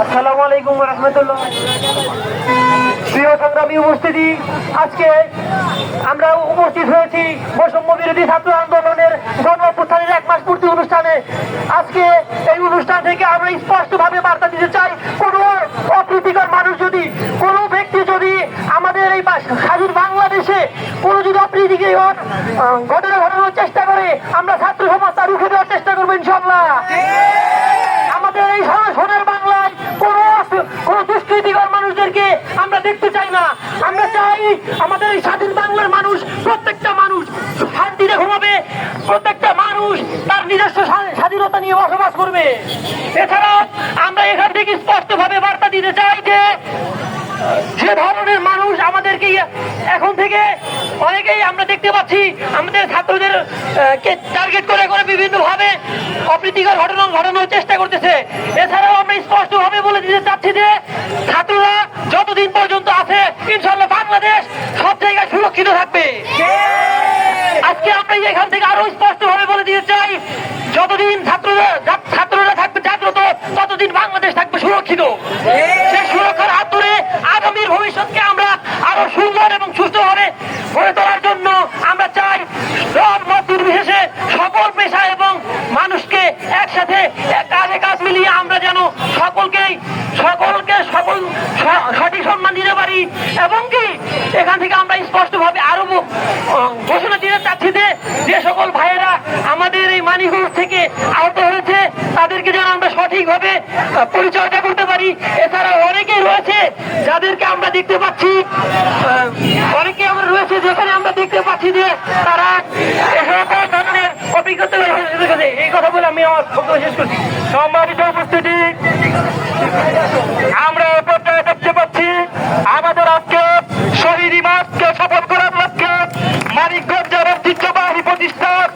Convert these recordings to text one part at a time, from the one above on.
আসসালামু আলাইকুম ওয়া রাহমাতুল্লাহ। প্রিয় সংগ্রামী উপস্থিতি, আজকে আমরা উপস্থিত হয়েছি বৈষম্য বিরোধী ছাত্র আন্দোলনের গণ অভ্যুত্থানের 1 মাস পূর্তি অনুষ্ঠানে। আজকে এই অনুষ্ঠান থেকে আমরা স্পষ্টভাবে বার্তা দিতে চাই, কোনো অপ্রীতিকর মানুষ যদি, কোনো ব্যক্তি যদি আমাদের এই স্বাধীন বাংলাদেশে কোনো যদি অপ্রীতিকর ঘটনা ঘটানোর চেষ্টা করে, আমরা ছাত্র সমাজ তা রুখে দেওয়ার চেষ্টা করবো ইনশাআল্লাহ। আমাদের এই সোনার বাংলায় কোন দুষ্কৃতিকর মানুষদেরকে আমরা দেখতে চাই না। আমরা চাই আমাদের এই স্বাধীন বাংলার মানুষ, প্রত্যেকটা মানুষ শান্তিতে ঘুমাবে, প্রত্যেকটা মানুষ তার নিজস্ব স্বাধীনতা নিয়ে বসবাস করবে। এছাড়াও আমরা এখান থেকে স্পষ্টভাবে বার্তা দিতে চাই যে ধরনের মানুষ আমাদেরকে এখন থেকে অনেকেই আমরা দেখতে পাচ্ছি আমাদের ছাত্রদের টার্গেট করে করে বিভিন্ন ভাবে অপ্রীতিকর ঘটনা ঘটানোর চেষ্টা করতেছে। এছাড়াও আমরা স্পষ্টভাবে বলে দিতে চাচ্ছি যে ছাত্ররা যতদিন পর্যন্ত আছে ইনশাআল্লাহ বাংলাদেশ সব জায়গায় সুরক্ষিত থাকবে। আজকে আমরা এখান থেকে আরো স্পষ্টভাবে বলে দিতে চাই, যতদিন ছাত্ররা থাকবে জাগ্রত, ততদিন বাংলাদেশ থাকবে সুরক্ষিত। সেই সুরক্ষার হাত ধরে আগামীর ভবিষ্যৎকে আমরা আরো সুন্দর এবং সুস্থভাবে গড়ে তোলার জন্য আমরা চাই মত নির্বিশেষে সকল পেশা এবং মানুষকে একসাথে কাজে কাজ মিলিয়ে আমরা যেন সকলকে সঠিক সম্মান দিতে পারি। এবং কি এখান থেকে আমরা স্পষ্টভাবে আরো ঘোষণা দিতে চাচ্ছি যে সকল ভাইয়েরা আমাদের এই মানিকগঞ্জ থেকে আহত হয়েছে তাদেরকে যেন আমরা সঠিকভাবে পরিচর্যা করতে পারি। এছাড়া অনেকেই রয়েছে যাদেরকে আমরা দেখতে পাচ্ছি, যেখানে আমরা দেখতে পাচ্ছি যে তারা ধরনের অভিজ্ঞতা। এই কথা বলে আমি আমার বক্তব্য শেষ করছি। সম্মানিত উপস্থিতি, আমরা দেখতে পাচ্ছি আমাদের আজকে শহীদ মাসকে সফল করার লক্ষ্যে মানিকগঞ্জের ঐতিহ্যবাহী প্রতিষ্ঠান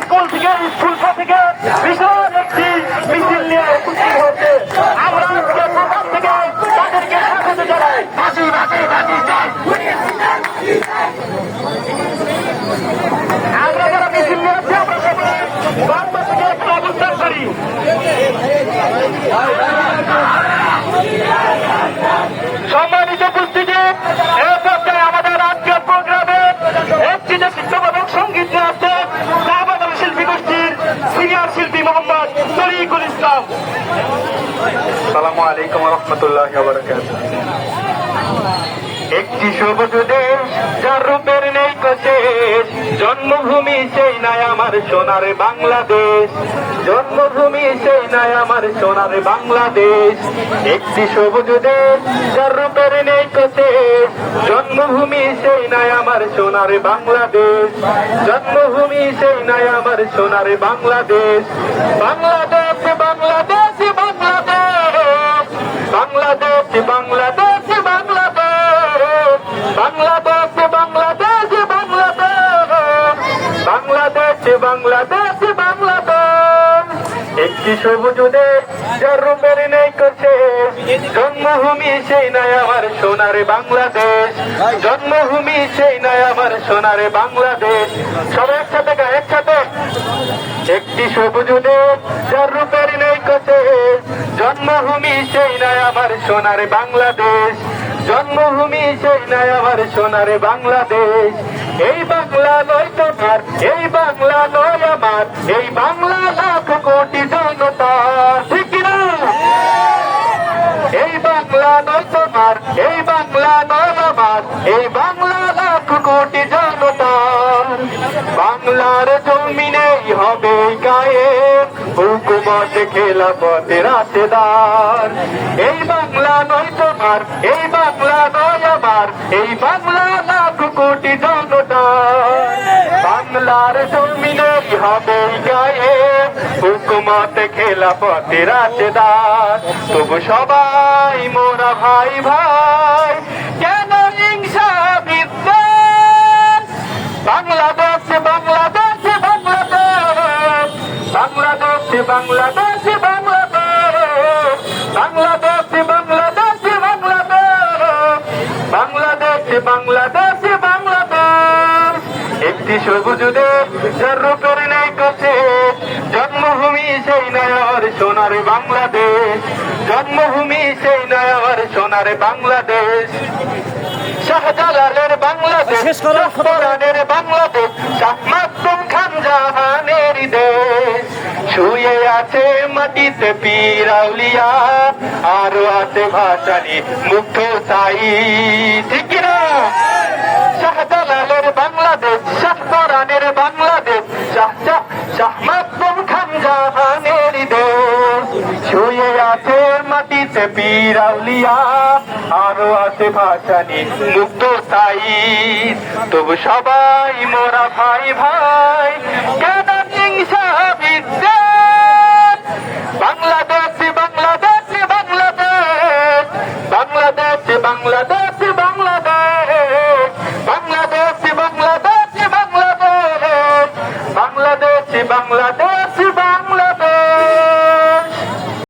স্কুল থেকে বিশাল একটি মিছিল নিয়ে উপস্থিত হয়েছে। আমরা আজকে প্রধান থেকে তাদেরকে স্বাগত জানাই। আমরা যারা মিছিল নিয়ে আছি আমরা সবাই বাংলা থেকে একটু অবস্থান করি। সম্মানিত উপস্থিতি, এই পর্যায়ে আমাদের আজকের প্রোগ্রামে একটি নৃত্যবাদক সঙ্গীত নিয়ে আছে শাহবাদল শিল্পী গোষ্ঠীর সিনিয়র শিল্পী মোহাম্মদ তরিকুল ইসলাম। আসসালামু আলাইকুম ওয়া রাহমাতুল্লাহি ওয়া বারাকাতুহু। একটি সবুজ দেশ যার রূপের নেই শেষ, জন্মভূমি সেই নাই আমার সোনার বাংলাদেশ, জন্মভূমি সেই নাই আমার সোনার বাংলাদেশ। একটি সবুজ দেশ যার রূপের নেই শেষ, জন্মভূমি সেই নাই আমার সোনার বাংলাদেশ, জন্মভূমি সেই নাই আমার সোনার বাংলাদেশ। বাংলাদেশ বাংলাদেশ বাংলাদেশ, বাংলাদেশ বাংলাদেশ বাংলাদেশ, বাংলাদেশ বাংলাদেশ বাংলাদেশ, বাংলাদেশ বাংলাদেশ বাংলাদেশ। একটি সবুজ দেশ যার রূপের নেই শেষ, জন্মভূমি সেই নাই আমার সোনার বাংলাদেশ, জন্মভূমি সেই নাই আমার সোনার বাংলাদেশ। সবাই একসাথে গায়ে একসাথে। একটি সবুজ দেশ যার রূপের নেই শেষ, জন্মভূমি সেই নাই আমার সোনার বাংলাদেশ, জন্মভূমি সেই নাই আমার সোনার বাংলাদেশ। এই বাংলা নয় তোমার, এই বাংলা নয় আমার, এই বাংলা লাখ কোটি জনতা, ঠিক না? এই বাংলা নয় তোমার, এই বাংলা নয় আমার, এই বাংলা লাখ কোটি জনতা। বাংলার জমিনেই হবে গায়েব হুকুমত খেলাফতে রাশেদার। এই বাংলা নয় তোমার, এই বাংলা নয় আমার, এই বাংলা লাখ কোটি জনতা। বাংলার জমিনেই হবে গায়েব হুকুমত খেলাফতে রাশেদার। তবু সবাই মোরা ভাই ভাই, কেন হিংসা বিদ্বেষ? বাংলাদেশ বাংলাদেশ বাংলাদেশ, বাংলাদেশ বাংলাদেশ বাংলাদেশ, বাংলাদেশ বাংলাদেশ বাংলাদেশ, বাংলাদেশ বাংলাদেশ বাংলাদেশ। একটি দেখেছি সবুজ দেশ যার রূপের নেই কোছে জন্মভূমি সেই নয় আমার সোনার বাংলাদেশ জন্মভূমি সেই নয় আমার সোনার বাংলাদেশ শাহজালালের বাংলাদেশ শাহপরানের বাংলাদেশ শাহ মাসুম খান জাহানের দেশ শুয়ে আছে মাটিতে পীর আউলিয়া আরো আছে ভাসানি মুগ্ধ সাই ঠিক কিনা শাহজালালের বাংলাদেশ শাহপরানের বাংলাদেশ শাহ মাসুম খান জাহানের দেশ শুয়ে আছে মাটিতে পীর আউলিয়া আরো আছে ভাসানি মুক্ত সাই তবু সবাই মোরা ভাই ভাই কেন হিংসা বিদ্বেষ বাংলাদেশ বাংলাদেশ বাংলাদেশ বাংলাদেশ বাংলাদেশ বাংলাদেশ বাংলাদেশ বাংলাদেশ বাংলাদেশ বাংলাদেশ বাংলাদেশ বাংলাদেশ